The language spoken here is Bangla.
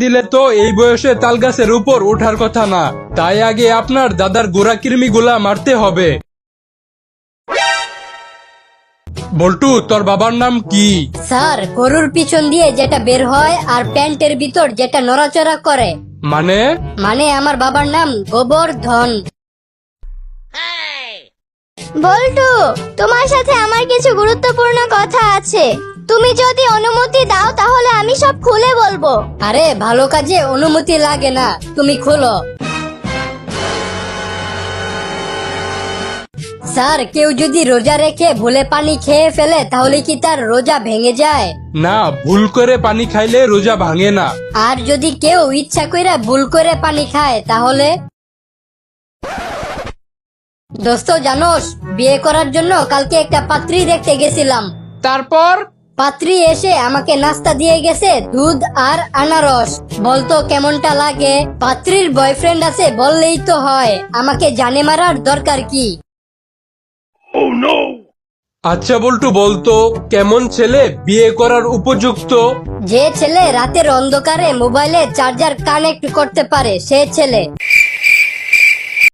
দিলে তো এই বয়সে তাল গাছের উপর ওঠার কথা না। তাই আগে আপনার দাদার গোড়া কৃমিগুলা মারতে হবে। বল্টু, তোর বাবার নাম কি? স্যার, গরুর পিছন দিয়ে যেটা বের হয় আর প্যান্টের ভিতর যেটা নড়াচড়া করে। মানে আমার বাবার নাম গোবর্ধন। বল্টু, তোমার সাথে আমার কিছু গুরুত্বপূর্ণ কথা আছে। তুমি যদি অনুমতি দাও তাহলে আমি সব খুলে বলবো। আরে, ভালো কাজে অনুমতি লাগে না, তুমি খোলো। স্যার, কেউ যদি রোজা রেখে ভুলে পানি খেয়ে ফেলে তাহলে কি তার রোজা ভেঙে যায়? না, ভুল করে পানি খাইলে রোজা ভাঙে না। আর যদি কেউ ইচ্ছা কইরা ভুল করে পানি খায় তাহলে? দোস্ত, জানোস, বিয়ে করার জন্য কালকে একটা পাত্রী দেখতে গেছিলাম। তারপর? পাত্রী এসে আমাকে নাস্তা দিয়ে গেছে দুধ আর আনারস। বলতো কেমনটা লাগে? পাত্রীর বয়ফ্রেন্ড আছে বললেই তো হয়, আমাকে জানে মারার দরকার কি? আচ্ছা বল্টু, বলতো কেমন ছেলে বিয়ে করার উপযুক্ত? যে ছেলে রাতের অন্ধকারে মোবাইলে চার্জার কানেক্ট করতে পারে সে ছেলে।